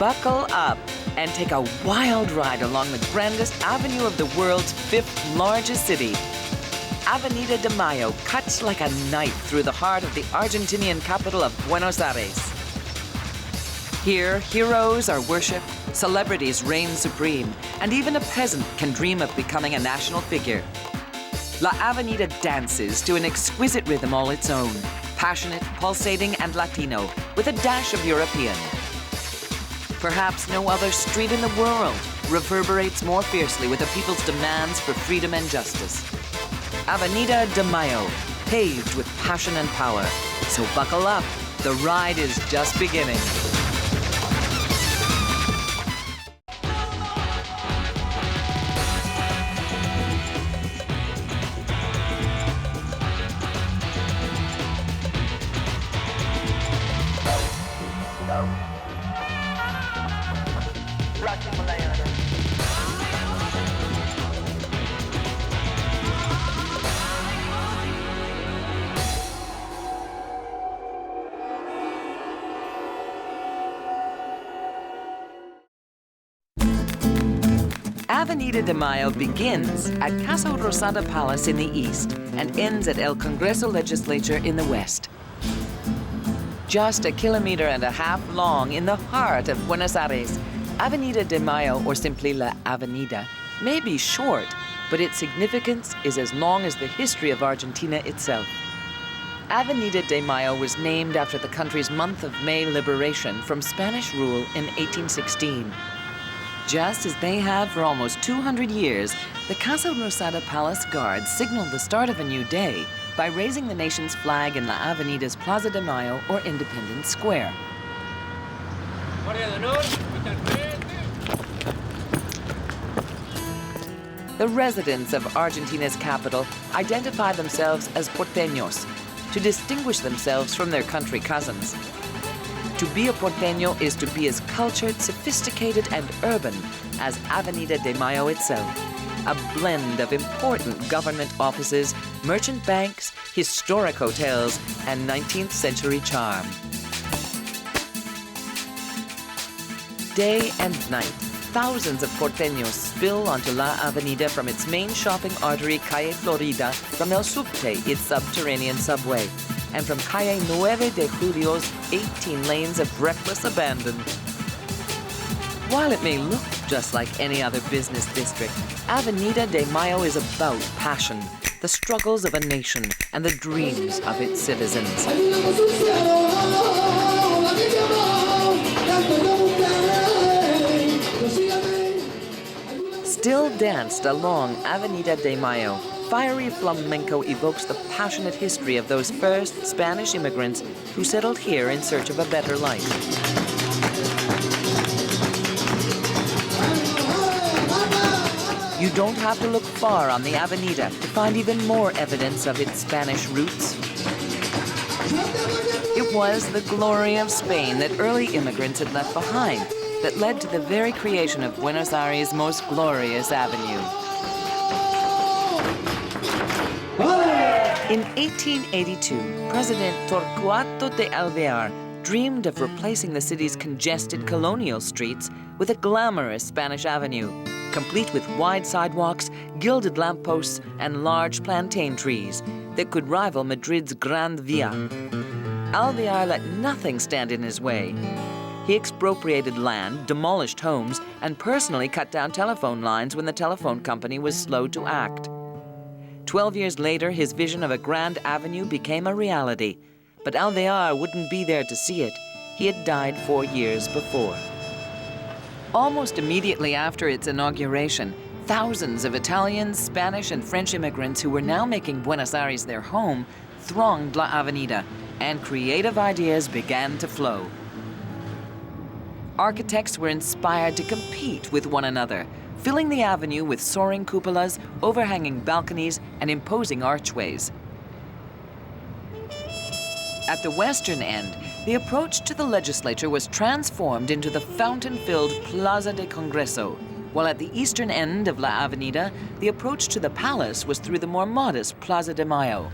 Buckle up and take a wild ride along the grandest avenue of the world's 5th largest city. Avenida de Mayo cuts like a knife through the heart of the Argentinian capital of Buenos Aires. Here, heroes are worshipped, celebrities reign supreme, and even a peasant can dream of becoming a national figure. La Avenida dances to an exquisite rhythm all its own, passionate, pulsating, and Latino, with a dash of European. Perhaps no other street in the world reverberates more fiercely with the people's demands for freedom and justice. Avenida de Mayo, paved with passion and power. So buckle up, the ride is just beginning. Avenida de Mayo begins at Casa Rosada Palace in the east and ends at El Congreso Legislature in the west. Just 1.5 kilometers long in the heart of Buenos Aires, Avenida de Mayo, or simply La Avenida, may be short, but its significance is as long as the history of Argentina itself. Avenida de Mayo was named after the country's month of May liberation from Spanish rule in 1816. Just as they have for almost 200 years, the Casa Rosada Palace Guards signaled the start of a new day by raising the nation's flag in La Avenida's Plaza de Mayo, or Independence Square. The residents of Argentina's capital identify themselves as porteños to distinguish themselves from their country cousins. To be a porteño is to be as cultured, sophisticated, and urban as Avenida de Mayo itself. A blend of important government offices, merchant banks, historic hotels, and 19th century charm. Day and night, thousands of porteños spill onto La Avenida from its main shopping artery, Calle Florida, from El Subte, its subterranean subway, and from Calle 9 de Julio's 18 lanes of reckless abandon. While it may look just like any other business district, Avenida de Mayo is about passion, the struggles of a nation, and the dreams of its citizens. Still danced along Avenida de Mayo, fiery flamenco evokes the passionate history of those first Spanish immigrants who settled here in search of a better life. You don't have to look far on the Avenida to find even more evidence of its Spanish roots. It was the glory of Spain that early immigrants had left behind that led to the very creation of Buenos Aires' most glorious avenue. In 1882, President Torquato de Alvear dreamed of replacing the city's congested colonial streets with a glamorous Spanish avenue, complete with wide sidewalks, gilded lampposts, and large plantain trees that could rival Madrid's Grand Via. Alvear let nothing stand in his way. He expropriated land, demolished homes, and personally cut down telephone lines when the telephone company was slow to act. 12 years later, his vision of a grand avenue became a reality. But Alvear wouldn't be there to see it. He had died 4 years before. Almost immediately after its inauguration, thousands of Italian, Spanish, and French immigrants who were now making Buenos Aires their home thronged La Avenida, and creative ideas began to flow. Architects were inspired to compete with one another, filling the avenue with soaring cupolas, overhanging balconies, and imposing archways. At the western end, the approach to the legislature was transformed into the fountain-filled Plaza de Congreso, while at the eastern end of La Avenida, the approach to the palace was through the more modest Plaza de Mayo.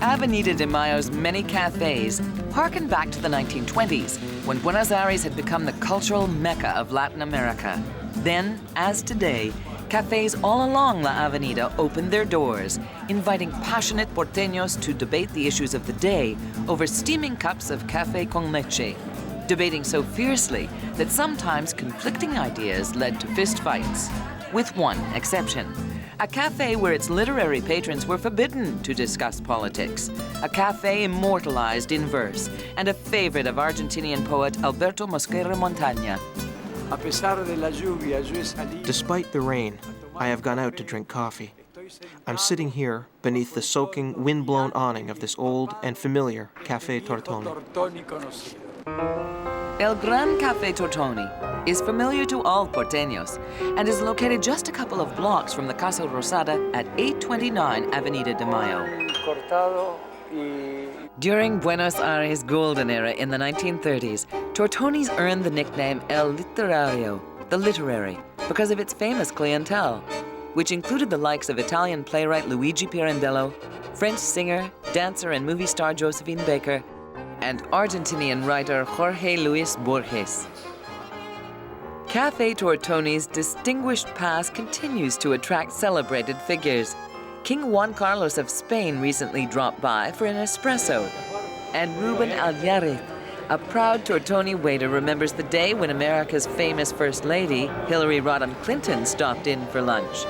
Avenida de Mayo's many cafes harken back to the 1920s, when Buenos Aires had become the cultural mecca of Latin America. Then, as today, cafes all along La Avenida opened their doors, inviting passionate porteños to debate the issues of the day over steaming cups of café con leche, debating so fiercely that sometimes conflicting ideas led to fistfights, with one exception. A cafe where its literary patrons were forbidden to discuss politics. A cafe immortalized in verse, and a favorite of Argentinian poet Alberto Mosquera Montaña. Despite the rain, I have gone out to drink coffee. I'm sitting here beneath the soaking, wind-blown awning of this old and familiar Café Tortoni. El Gran Café Tortoni is familiar to all porteños and is located just a couple of blocks from the Casa Rosada at 829 Avenida de Mayo. During Buenos Aires' golden era in the 1930s, Tortoni's earned the nickname El Literario, the literary, because of its famous clientele, which included the likes of Italian playwright Luigi Pirandello, French singer, dancer, and movie star Josephine Baker, and Argentinian writer Jorge Luis Borges. Café Tortoni's distinguished past continues to attract celebrated figures. King Juan Carlos of Spain recently dropped by for an espresso, and Ruben Alvarez, a proud Tortoni waiter, remembers the day when America's famous First Lady, Hillary Rodham Clinton, stopped in for lunch.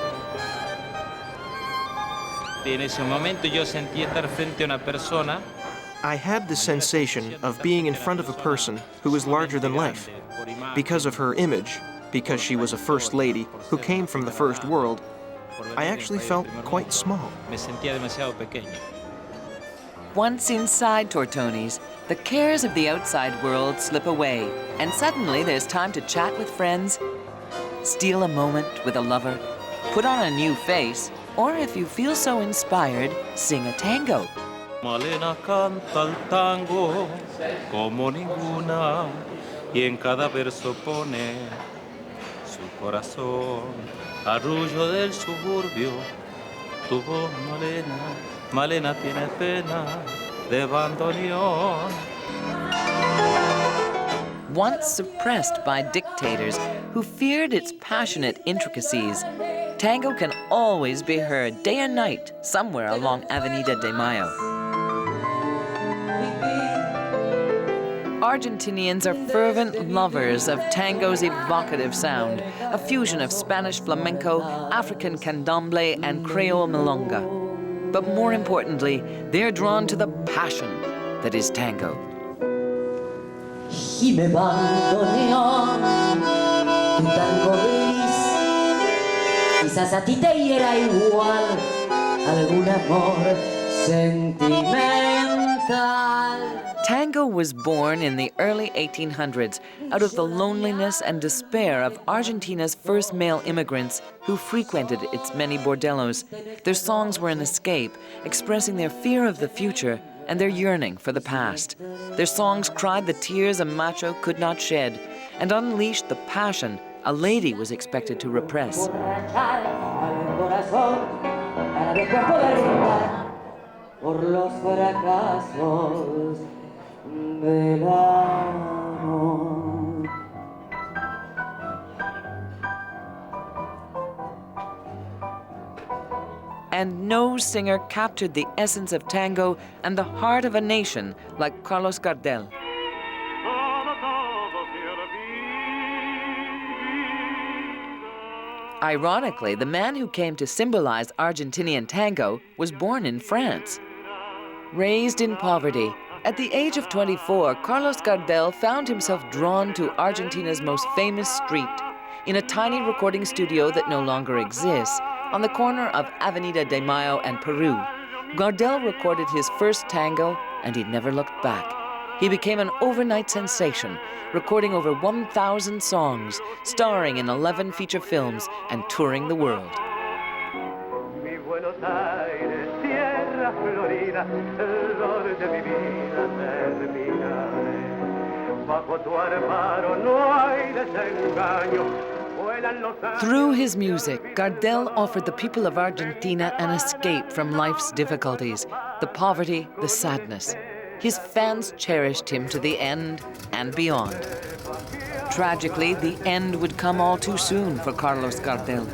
En ese momento yo sentí estar frente a una persona. I had the sensation of being in front of a person who was larger than life. Because of her image, because she was a first lady who came from the first world, I actually felt quite small. Me sentía demasiado pequeño. Once inside Tortoni's, the cares of the outside world slip away, and suddenly there's time to chat with friends, steal a moment with a lover, put on a new face, or if you feel so inspired, sing a tango. Malena canta el tango como ninguna y en cada verso pone su corazón. Arrullo del suburbio, tu voz Malena, Malena tiene pena de bandoneón. Once suppressed by dictators who feared its passionate intricacies, tango can always be heard day and night somewhere along Avenida de Mayo. Argentinians are fervent lovers of tango's evocative sound, a fusion of Spanish flamenco, African candomblé, and Creole milonga. But more importantly, they're drawn to the passion that is tango. Y me bandoneón, tu tango gris, quizás a ti te hiera igual algún amor sentimental. Tango was born in the early 1800s out of the loneliness and despair of Argentina's first male immigrants who frequented its many bordellos. Their songs were an escape, expressing their fear of the future and their yearning for the past. Their songs cried the tears a macho could not shed and unleashed the passion a lady was expected to repress. And no singer captured the essence of tango and the heart of a nation like Carlos Gardel. Ironically, the man who came to symbolize Argentinian tango was born in France. Raised in poverty, at the age of 24, Carlos Gardel found himself drawn to Argentina's most famous street, in a tiny recording studio that no longer exists, on the corner of Avenida de Mayo and Peru. Gardel recorded his first tango, and he never looked back. He became an overnight sensation, recording over 1,000 songs, starring in 11 feature films, and touring the world. Mi Buenos Aires, tierra florida, el dolor de mi vida termina. Bajo tu amparo no hay desengaño. Through his music, Gardel offered the people of Argentina an escape from life's difficulties, the poverty, the sadness. His fans cherished him to the end and beyond. Tragically, the end would come all too soon for Carlos Gardel.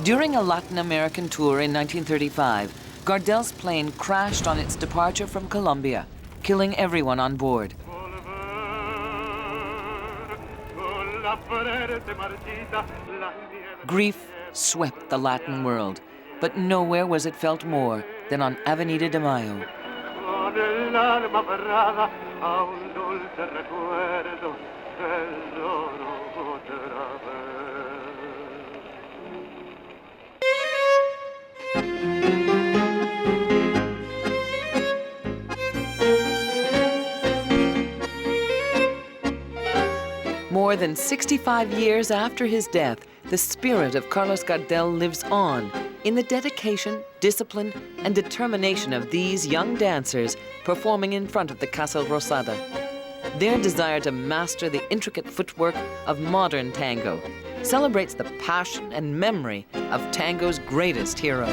During a Latin American tour in 1935, Gardel's plane crashed on its departure from Colombia, killing everyone on board. Grief swept the Latin world, but nowhere was it felt more than on Avenida de Mayo. More than 65 years after his death, the spirit of Carlos Gardel lives on in the dedication, discipline, and determination of these young dancers performing in front of the Casa Rosada. Their desire to master the intricate footwork of modern tango celebrates the passion and memory of tango's greatest hero.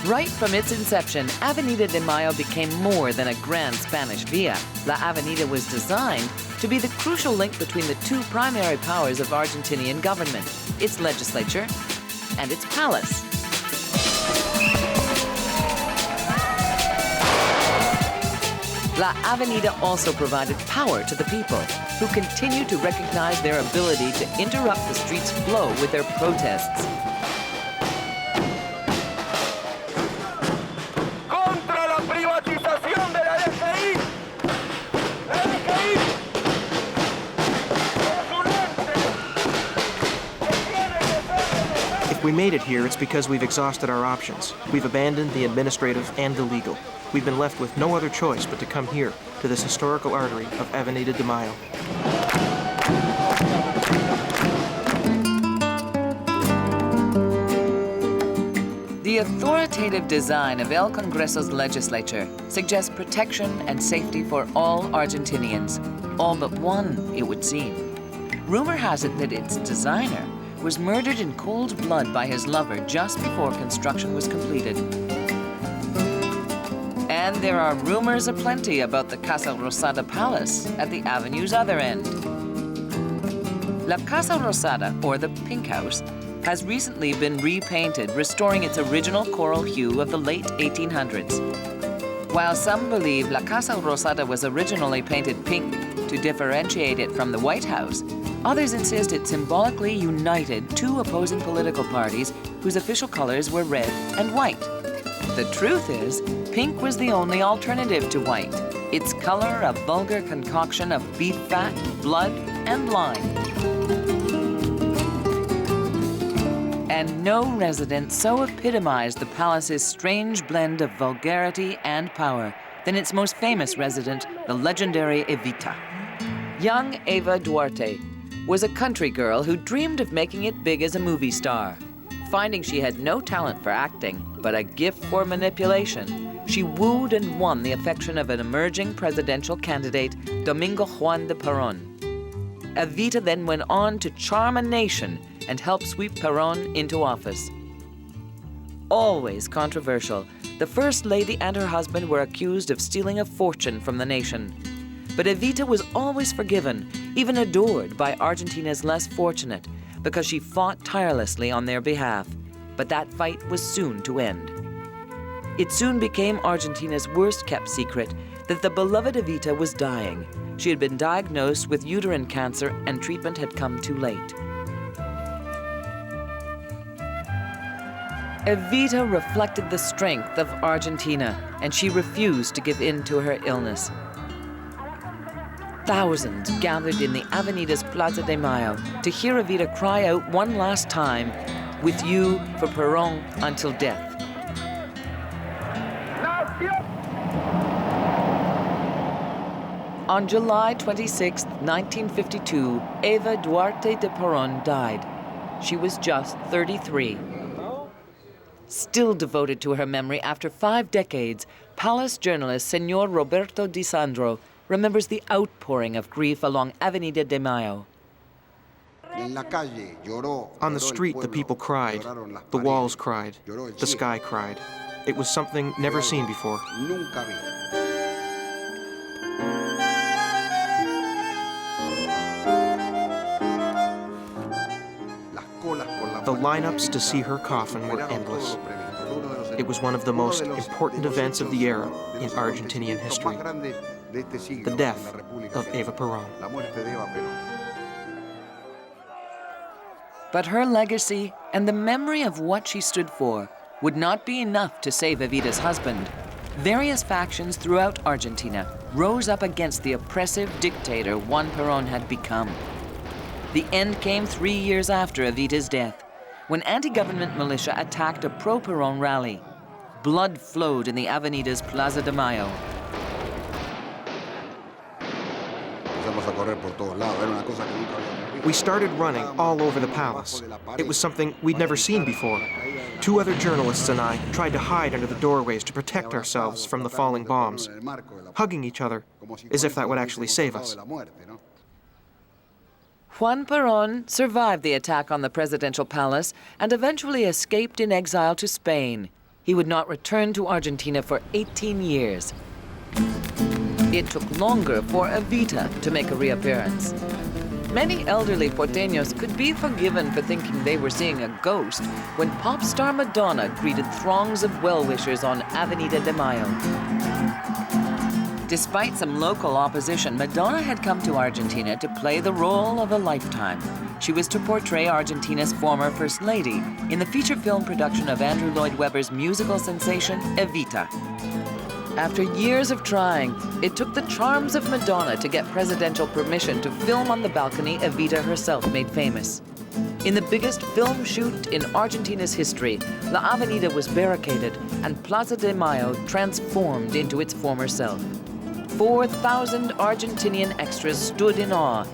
Right from its inception, Avenida de Mayo became more than a grand Spanish via. La Avenida was designed to be the crucial link between the two primary powers of Argentinian government, its legislature and its palace. La Avenida also provided power to the people, who continue to recognize their ability to interrupt the street's flow with their protests. If we made it here, it's because we've exhausted our options. We've abandoned the administrative and the legal. We've been left with no other choice but to come here, to this historical artery of Avenida de Mayo. The authoritative design of El Congreso's legislature suggests protection and safety for all Argentinians. All but one, it would seem. Rumor has it that its designer was murdered in cold blood by his lover just before construction was completed. And there are rumors aplenty about the Casa Rosada Palace at the avenue's other end. La Casa Rosada, or the Pink House, has recently been repainted, restoring its original coral hue of the late 1800s. While some believe La Casa Rosada was originally painted pink to differentiate it from the White House, others insist it symbolically united two opposing political parties whose official colors were red and white. The truth is, pink was the only alternative to white, its color a vulgar concoction of beef fat, blood, and lime. And no resident so epitomized the palace's strange blend of vulgarity and power than its most famous resident, the legendary Evita. Young Eva Duarte was a country girl who dreamed of making it big as a movie star. Finding she had no talent for acting, but a gift for manipulation, she wooed and won the affection of an emerging presidential candidate, Domingo Juan de Perón. Evita then went on to charm a nation and help sweep Perón into office. Always controversial, the First Lady and her husband were accused of stealing a fortune from the nation. But Evita was always forgiven, even adored by Argentina's less fortunate, because she fought tirelessly on their behalf. But that fight was soon to end. It soon became Argentina's worst-kept secret that the beloved Evita was dying. She had been diagnosed with uterine cancer and treatment had come too late. Evita reflected the strength of Argentina, and she refused to give in to her illness. Thousands gathered in the Avenida's Plaza de Mayo to hear Evita cry out one last time, "With you for Perón until death." On July 26, 1952, Eva Duarte de Perón died. She was just 33. Still devoted to her memory after 5 decades, palace journalist Señor Roberto Di Sandro remembers the outpouring of grief along Avenida de Mayo. On the street, the people cried, the walls cried, the sky cried. It was something never seen before. The lineups to see her coffin were endless. It was one of the most important events of the era in Argentinian history. The death of Eva Perón. But her legacy and the memory of what she stood for would not be enough to save Evita's husband. Various factions throughout Argentina rose up against the oppressive dictator Juan Perón had become. The end came 3 years after Evita's death, when anti-government militia attacked a pro-Perón rally. Blood flowed in the Avenida's Plaza de Mayo. We started running all over the palace. It was something we'd never seen before. 2 other journalists and I tried to hide under the doorways to protect ourselves from the falling bombs, hugging each other as if that would actually save us. Juan Perón survived the attack on the presidential palace and eventually escaped in exile to Spain. He would not return to Argentina for 18 years. It took longer for Evita to make a reappearance. Many elderly porteños could be forgiven for thinking they were seeing a ghost when pop star Madonna greeted throngs of well-wishers on Avenida de Mayo. Despite some local opposition, Madonna had come to Argentina to play the role of a lifetime. She was to portray Argentina's former First Lady in the feature film production of Andrew Lloyd Webber's musical sensation, Evita. After years of trying, it took the charms of Madonna to get presidential permission to film on the balcony Evita herself made famous. In the biggest film shoot in Argentina's history, La Avenida was barricaded and Plaza de Mayo transformed into its former self. 4,000 Argentinian extras stood in awe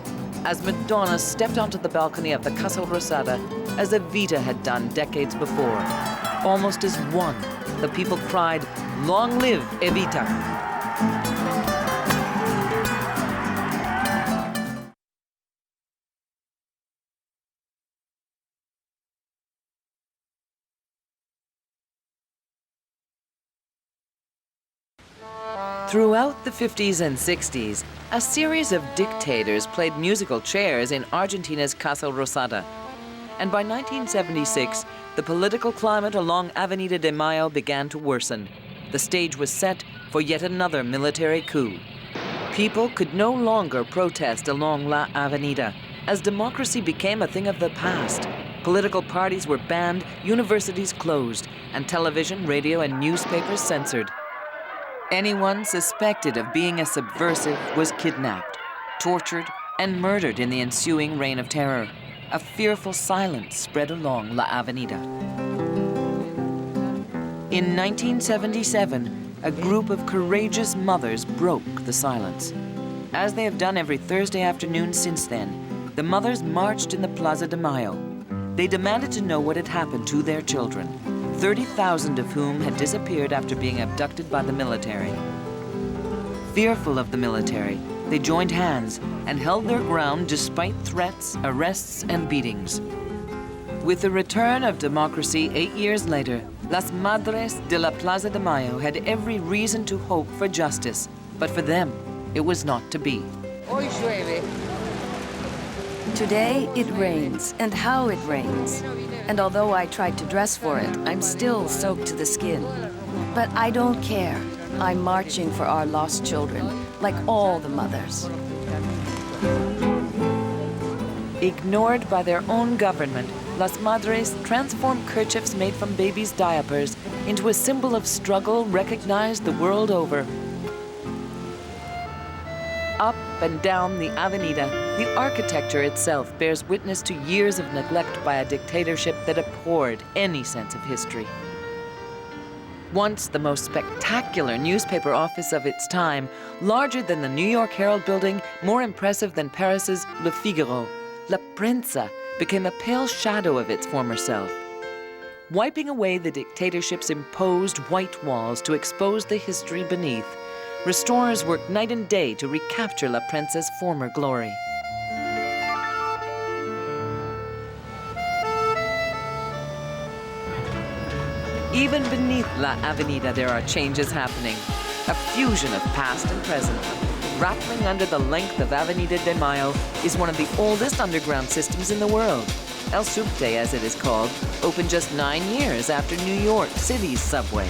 as Madonna stepped onto the balcony of the Casa Rosada as Evita had done decades before. Almost as one, the people cried, "Long live Evita!" Throughout the 50s and 60s, a series of dictators played musical chairs in Argentina's Casa Rosada. And by 1976, the political climate along Avenida de Mayo began to worsen. The stage was set for yet another military coup. People could no longer protest along La Avenida, as democracy became a thing of the past. Political parties were banned, universities closed, and television, radio, and newspapers censored. Anyone suspected of being a subversive was kidnapped, tortured, and murdered in the ensuing reign of terror. A fearful silence spread along La Avenida. In 1977, a group of courageous mothers broke the silence. As they have done every Thursday afternoon since then, the mothers marched in the Plaza de Mayo. They demanded to know what had happened to their children, 30,000 of whom had disappeared after being abducted by the military. Fearful of the military, they joined hands and held their ground despite threats, arrests, and beatings. With the return of democracy 8 years later, Las Madres de la Plaza de Mayo had every reason to hope for justice, but for them, it was not to be. Today it rains, and how it rains. And although I tried to dress for it, I'm still soaked to the skin. But I don't care. I'm marching for our lost children, like all the mothers. Ignored by their own government, Las Madres transformed kerchiefs made from babies' diapers into a symbol of struggle recognized the world over. Up and down the Avenida, the architecture itself bears witness to years of neglect by a dictatorship that abhorred any sense of history. Once the most spectacular newspaper office of its time, larger than the New York Herald building, more impressive than Paris's Le Figaro, La Prensa became a pale shadow of its former self. Wiping away the dictatorship's imposed white walls to expose the history beneath, restorers worked night and day to recapture La Prensa's former glory. Even beneath La Avenida, there are changes happening, a fusion of past and present. Rattling under the length of Avenida de Mayo is one of the oldest underground systems in the world. El Subte, as it is called, opened just 9 years after New York City's subway.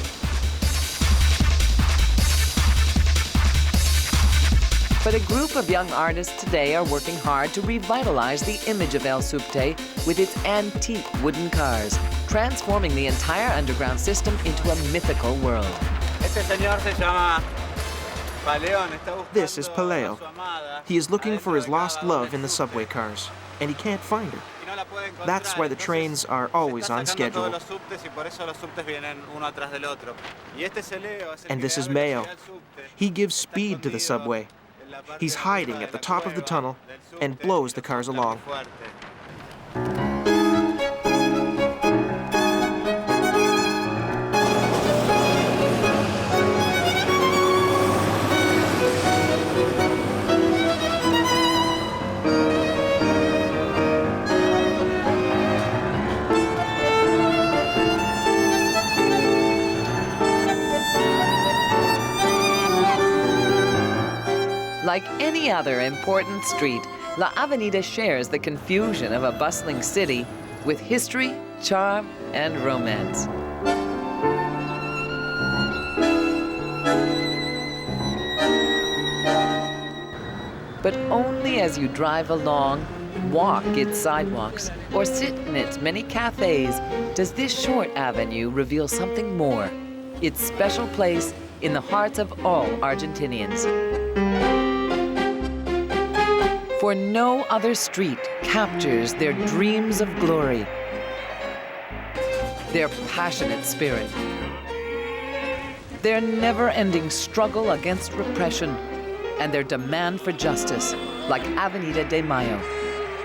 But a group of young artists today are working hard to revitalize the image of El Subte with its antique wooden cars, transforming the entire underground system into a mythical world. This is Paleo. He is looking for his lost love in the subway cars, and he can't find her. That's why the trains are always on schedule. And this is Mayo. He gives speed to the subway. He's hiding at the top of the tunnel and blows the cars along. Like any other important street, La Avenida shares the confusion of a bustling city with history, charm, and romance. But only as you drive along, walk its sidewalks, or sit in its many cafes does this short avenue reveal something more, its special place in the hearts of all Argentinians. For no other street captures their dreams of glory, their passionate spirit, their never-ending struggle against repression, and their demand for justice, like Avenida de Mayo,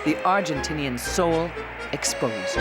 the Argentinian soul exposed.